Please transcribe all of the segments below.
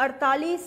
48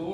2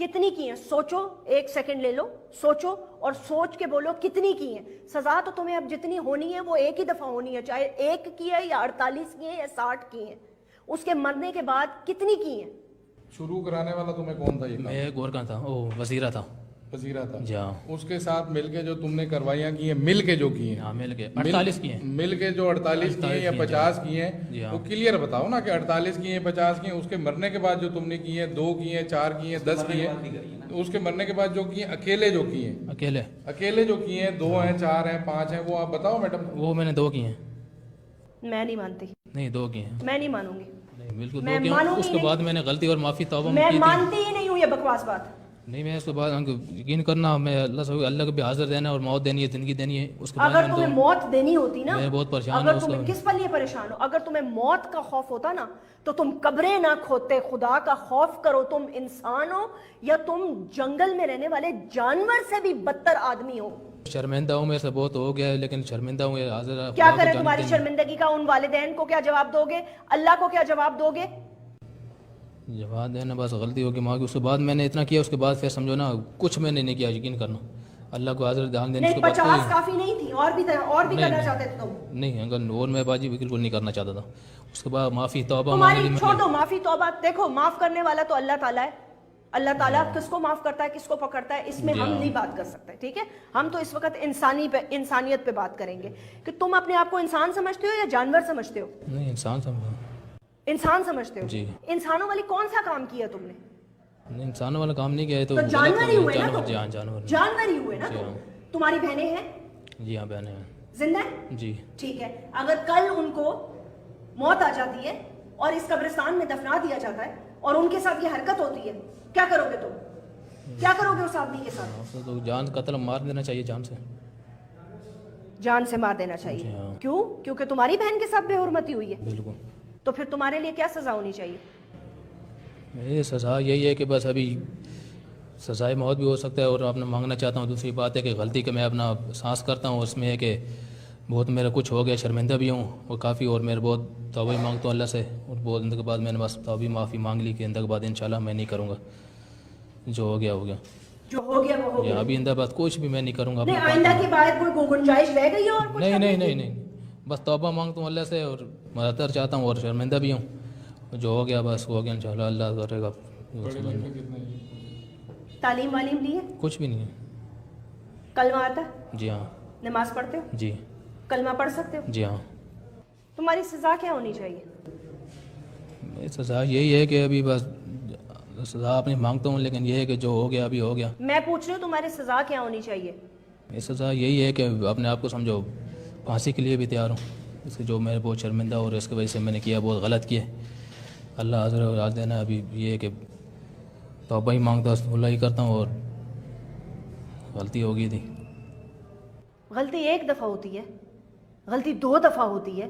کتنی کی ہیں سوچو, ایک سیکنڈ لے لو, سوچو اور سوچ کے بولو کتنی کی ہیں. سزا تو تمہیں اب جتنی ہونی ہے وہ ایک ہی دفعہ ہونی ہے, چاہے 1 کی ہے یا 48 کی ہے یا 60 کی ہیں. اس کے مرنے کے بعد کتنی کی ہیں؟ شروع کرانے والا تمہیں کون تھا؟ یہ میں گورکاں تھا, وہ وزیرہ تھا. وزیرہ تھا. جی ہاں. اس کے ساتھ مل کے جو تم نے کروائیاں کی ہیں, مل کے جو کی ہیں, ہاں مل کے 48 کی ہیں. مل کے جو 48 کی ہیں یا 50 کی ہیں, جی ہاں. وہ کلیئر بتاؤ نا کہ 48 کی ہیں 50 کی ہیں. اس کے مرنے کے بعد جو تم نے کی ہیں 2 کی ہیں 4 کی ہیں 10 کی ہیں, اس کے مرنے کے بعد جو کی ہیں اکیلے جو کی ہیں, اکیلے جو کی ہیں 2 ہیں 4 ہیں 5 ہیں, وہ آپ بتاؤ میڈم. وہ میں نے 2 کی ہیں. میں نہیں مانتی. نہیں 2 کی ہیں. میں نہیں مانوں گی. نہیں بالکل 2 کی ہیں. اس کے بعد میں نے غلطی اور معافی توبہ میں کی تھی. مانتی ہی نہیں ہوں یہ بکواس بات. نہیں میں اس کے بعد یقین کرنا, میں اللہ کو بھی حاضر دینا اور موت دینی ہے, زندگی دینی ہے. اس کے بعد اگر تمہیں موت دینی ہوتی نا, میں بہت پریشان اگر ہوں. تمہیں کس پر لیے پریشان ہو, اگر تمہیں موت کا خوف ہوتا نا تو تم قبریں نہ کھودتے. خدا کا خوف کرو. تم انسان ہو یا تم جنگل میں رہنے والے جانور سے بھی بدتر آدمی ہو. شرمندہ ہوں, میرے سے بہت ہو گیا ہے, لیکن شرمندہ ہوں. حاضر کیا کرے تمہاری شرمندگی کا؟ ان والدین کو کیا جواب دو گے؟ اللہ کو کیا جواب دو گے؟ جواب دینا بس غلطی ہوگی ماں کی. اس کے بعد میں نے اتنا کیا, اس کے بعد پھر سمجھو نا کچھ میں نے نہیں کیا. یقین کرنا اللہ کو حاضر دھیان دینے. نہیں 50 کافی نہیں تھی, اور بھی کرنا چاہتے تھے تم. نہیں اگر اور میں باجی بالکل نہیں کرنا چاہتا تھا. اس کے بعد معافی توبہ تمہاری چھوڑ دو معافی توبہ. دیکھو معاف کرنے والا تو اللہ تعالیٰ ہے. اللہ تعالیٰ کس کو معاف کرتا ہے کس کو پکڑتا ہے اس میں ہم نہیں بات کر سکتے. ٹھیک ہے, ہم تو اس وقت انسانیت پہ بات کریں گے کہ تم اپنے آپ کو انسان سمجھتے ہو یا جانور سمجھتے ہو؟ نہیں انسان سمجھو. انسان سمجھتے ہو جی. انسانوں والی کون سا کام کیا تم نے؟ نہیں انسانوں والا کام نہیں کیا ہے تو جانور ہی ہوئے نا. جی ہاں جانور ہی ہوئے نا. تمہاری بہنیں ہیں؟ جی ہاں بہنیں ہیں. زندہ ہیں؟ جی ٹھیک ہے. اگر کل ان کو موت آ جاتی ہے اور اس قبرستان میں دفنا دیا جاتا ہے اور ان کے ساتھ یہ حرکت ہوتی ہے, کیا کرو گے تم؟ کیا کرو گے اس آدمی کے ساتھ؟ تو جان قتل مار دینا چاہیے, جان سے مار دینا چاہیے. کیوں؟ کیونکہ تمہاری بہن کے ساتھ بے حرمتی ہوئی ہے. بالکل. تو پھر تمہارے لیے کیا سزا ہونی چاہیے؟ یہ سزا یہی ہے کہ بس ابھی سزائے موت بھی ہو سکتا ہے, اور اپنا مانگنا چاہتا ہوں. دوسری بات ہے کہ غلطی کہ میں اپنا سانس کرتا ہوں, اس میں ہے کہ بہت میرا کچھ ہو گیا, شرمندہ بھی ہوں اور کافی, اور میرے بہت توبہ مانگتا ہوں اللہ سے. اور بہت اندر کے بعد میں نے بس توبہ معافی مانگ لی کہ اندر کے بعد انشاءاللہ میں نہیں کروں گا. جو ہو گیا ہو گیا. جو ہو گیا وہ ہو گیا. ابھی اندر بعد کچھ بھی میں نہیں کروں گا. نہیں آئندہ کی بات کوئی گنجائش رہ گئی ہے اور کچھ؟ نہیں بس توبہ مانگتا ہوں اللہ سے اور مدد چاہتا ہوں, اور شرمندہ بھی ہوں. جو ہو گیا بس ہو گیا, انشاءاللہ اللہ کرے گا. تعلیم والیم لی ہے؟ کچھ بھی نہیں ہے. کلمہ آتا ہے؟ جی ہاں. نماز پڑھتے ہو؟ جی. کلمہ پڑھ سکتے ہو؟ جی ہاں. تمہاری سزا کیا ہونی چاہیے؟ سزا یہی ہے کہ ابھی بس سزا اپنی مانگتا ہوں, لیکن یہ ہے کہ جو ہو گیا ابھی ہو گیا. میں پوچھ رہی ہوں تمہاری سزا کیا ہونی چاہیے؟ سزا یہی ہے کہ اپنے آپ کو سمجھو پھانسی کے لیے بھی تیار ہوں. اس سے جو میں بہت شرمندہ اور اس کی وجہ سے میں نے کیا بہت غلط کیا. اللہ حاضر راز دینا. ابھی یہ ہے کہ توبہ ہی مانگتا ہوں, اللہ ہی کرتا ہوں, اور غلطی ہو گئی تھی. غلطی ایک دفعہ ہوتی ہے, غلطی 2 دفعہ ہوتی ہے,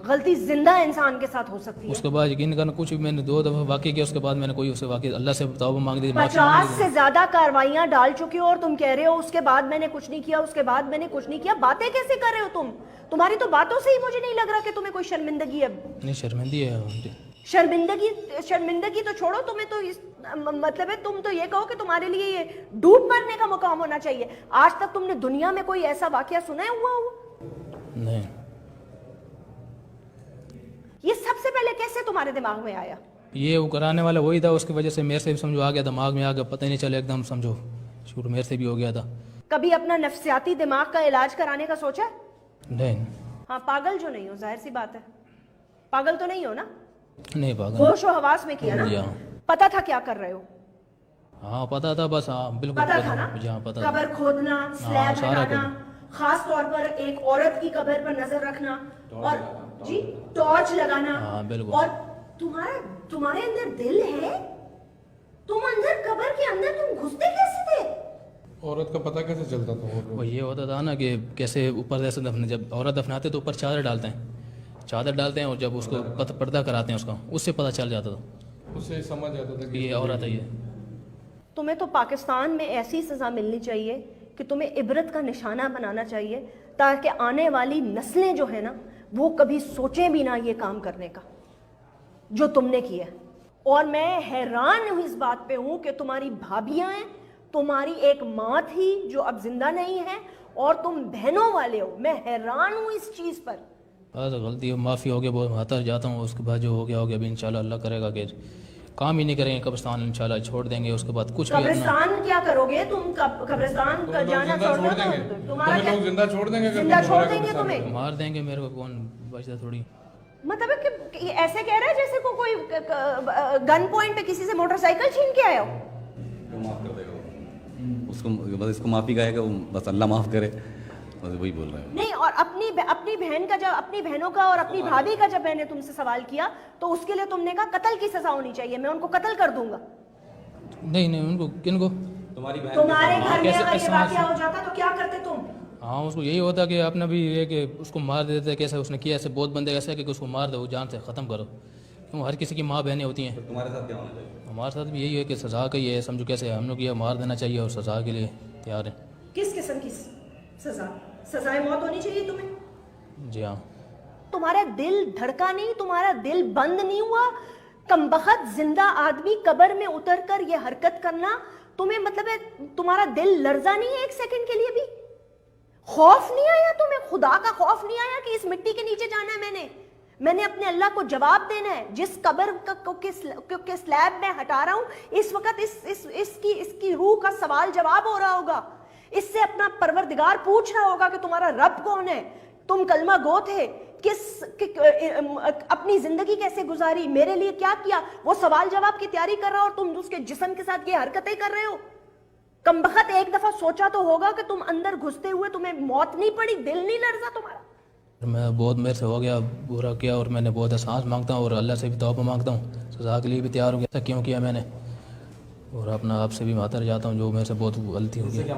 غلطی زندہ انسان کے ساتھ ہو سکتی ہے. اس کے بعد یقین کرنا کچھ بھی میں نے 2 دفعہ واقع کیا, اس کے بعد میں نے کوئی اس سے واقع اللہ سے توبہ مانگ دی. 50 سے زیادہ کاروائیاں ڈال چکی ہو اور تم کہہ رہے ہو اس کے بعد میں نے کچھ نہیں کیا, اس کے بعد میں نے کچھ نہیں کیا. باتیں کیسے کر رہے ہو تم؟ تمہاری تو باتوں سے ہی مجھے نہیں لگ رہا کہ تمہیں کوئی شرمندگی ہے. نہیں شرمندگی ہے. شرمندگی تو چھوڑو, تمہیں تو مطلب ہے تم تو یہ کہو کہ تمہارے لیے یہ ڈوب مرنے کا مقام ہونا چاہیے. آج تک تم نے دنیا میں کوئی ایسا واقعہ سنا ہوا ہو؟ نہیں. یہ سب سے پہلے کیسے تمہارے دماغ میں آیا؟ یہ وہ کرانے والا وہی تھا, اس کی وجہ سے میرے سے بھی سمجھو آ گیا, دماغ میں آ گیا, پتہ نہیں چلا ایک دم سمجھو شروع میرے سے بھی ہو گیا تھا. کبھی اپنا نفسیاتی دماغ کا علاج کرانے کا سوچا؟ نہیں. ہاں پاگل جو نہیں ہو, ظاہر سی بات ہے, پاگل تو نہیں ہو نا؟ نہیں پاگل. ہوش و حواس میں کیا نا؟ پتا تھا کیا کر رہے ہو؟ ہاں پتا تھا, بس ہاں بالکل پتا تھا نا. قبر کھودنا, سلیب لگانا, خاص طور پر ایک عورت کی قبر پر نظر رکھنا, اور جی ٹارچ لگانا, اور تمہارے اندر دل ہے, تم اندر قبر کے اندر تم گھستے کیسے تھے؟ عورت کا پتہ کیسے چلتا تھا؟ وہ یہ ہوتا تھا نا کہ کیسے اوپر جیسے جب عورت دفناتے تو اوپر چادر ڈالتے ہیں اور جب اس کو پردہ کراتے ہیں اس کا, اس سے پتہ چل جاتا تھا, اس سے سمجھ آتا تھا کہ یہ عورت ہے. یہ تمہیں تو پاکستان میں ایسی سزا ملنی چاہیے کہ تمہیں عبرت کا نشانہ بنانا چاہیے, تاکہ آنے والی نسلیں جو ہے نا وہ کبھی سوچیں بھی نہ یہ کام کرنے کا جو تم نے کیا. اور میں حیران ہوں اس بات پہ ہوں کہ تمہاری بھابیاں ہیں, تمہاری ایک ماں تھی جو اب زندہ نہیں ہے, اور تم بہنوں والے ہو. میں حیران ہوں اس چیز پر. بس غلطی معافی ہو گیا, بہت ماتر جاتا ہوں. اس کے بعد جو ہو گیا ابھی انشاءاللہ اللہ کرے گا کہ کام ہی نہیں کریں گے, قبرستان انشاءاللہ چھوڑ دیں گے. اس کے بعد کچھ بھی قبرستان کیا کرو گے تم؟ قبرستان کا جانا چھوڑ دو تو تمہارا لوگ زندہ چھوڑ دیں گے, زندہ چھوڑ دیں گے تمہیں, مار دیں گے میرے کو, کون بچتا تھوڑی. مطلب ہے کہ ایسے کہہ رہا ہے جیسے کوئی گن پوائنٹ پہ کسی سے موٹر سائیکل چھین کے آیا ہو. معاف کر دے گا اس کو, بس اس کو معافی کہے گا, بس اللہ معاف کرے, بس وہی بول رہے ہیں. نہیں, اور اپنی بہن کا جب, اپنی بہنوں کا اور اپنی بھابھی کا جب میں نے تم سے سوال کیا تو اس کے لیے تم نے کہا قتل کی سزا ہونی چاہیے, میں ان کو قتل کر دوں گا. نہیں ان کو, کن کو؟ تمہاری بہن تمہارے گھر میں اگر یہ واقعہ ہو جاتا تو کیا کرتے تم؟ ہاں اس کو یہی ہوتا کہ اپنا بھی یہ کہ اس کو مار دیتے. کیسے اس نے کیا, ایسے بہت بندے ایسے کہ اس کو مار دو, جان سے ختم کرو. کیوں ہر کسی کی ماں بہنیں ہوتی ہیں. تمہارے ساتھ کیا ہونا چاہیے؟ ہمارے ساتھ بھی یہی ہے کہ سزا کا یہ ہے, سمجھو کیسے ہم لوگ یہ مار دینا چاہیے اور سزا کے لیے تیار ہیں. کس قسم کی سزا؟ سزائے موت ہونی چاہیے تمہیں. جی ہاں. تمہارا دل دھڑکا نہیں, تمہارا دل بند نہیں ہوا؟ کمبخت زندہ آدمی قبر میں اتر کر یہ حرکت کرنا تمہیں, مطلب ہے تمہارا دل لرزا نہیں ہے ایک سیکنڈ کے لیے بھی؟ خوف نہیں آیا تمہیں, خدا کا خوف نہیں آیا کہ اس مٹی کے نیچے جانا ہے؟ میں نے اپنے اللہ کو جواب دینا ہے. جس قبر کے سلیب میں ہٹا رہا ہوں اس وقت اس کی روح کا سوال جواب ہو رہا ہوگا. اس سے اپنا پروردگار پوچھ رہا ہوگا کہ تمہارا رب کون ہے, تم کلمہ گو تھے, اپنی زندگی کیسے گزاری, میرے لیے کیا کیا. وہ سوال جواب کی تیاری کر رہا ہو اور تم اس کے جسم کے ساتھ یہ حرکتیں کر رہے ہو. کمبخت ایک دفعہ سوچا تو ہوگا کہ تم اندر گھستے ہوئے تمہیں موت نہیں پڑی, دل نہیں لرزا تمہارا؟ میں بہت میرے سے ہو گیا, برا کیا, اور میں نے بہت احساس مانگتا ہوں اور اللہ سے بھی توبہ مانگتا ہوں. سزا کے لیے بھی تیار ہو گیا تھا, کیوں کیا میں نے, اور اپنا آپ سے بھی معذرت جاتا ہوں جو میرے سے بہت غلطی ہو گئی.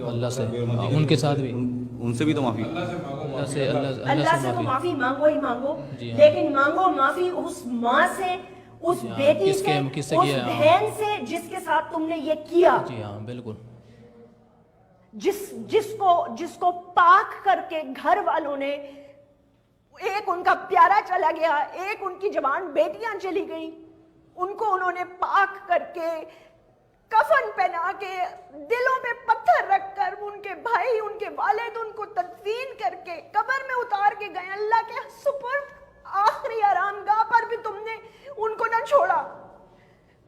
اللہ سے, ان کے ساتھ بھی, ان سے بھی تو معافی. اللہ سے تو معافی مانگو ہی مانگو, لیکن مانگو معافی اس ماں سے, اس بیٹی سے, اس بہن سے جس کے ساتھ تم نے یہ کیا. جی ہاں بالکل. جس کو پاک کر کے گھر والوں نے, ایک ان کا پیارا چلا گیا, ایک ان کی جوان بیٹیاں چلی گئیں, ان کو انہوں نے پاک کر کے, کفن پہنا کے, دلوں پہ پتھر رکھ کر, ان کے بھائی, ان کے والد ان کو تدفین کر کے قبر میں اتار کے گئے اللہ کے سپرد. آخری آرام گاہ پر بھی تم نے ان کو نہ چھوڑا.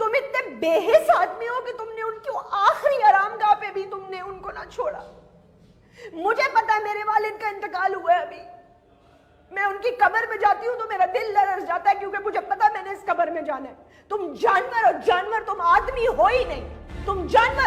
تم اتنے بے حس آدمی ہو کہ تم نے ان کی آخری آرام گاہ پہ بھی تم نے ان کو نہ چھوڑا. مجھے پتا ہے میرے والد کا انتقال ہوا ہے ابھی, میں ان کی قبر میں جاتی ہوں تو میرا دل لرز جاتا ہے کیونکہ مجھے پتا میں نے اس قبر میں جانا ہے. تم جانور, اور جانور تم آدمی ہو ہی نہیں, تم جانور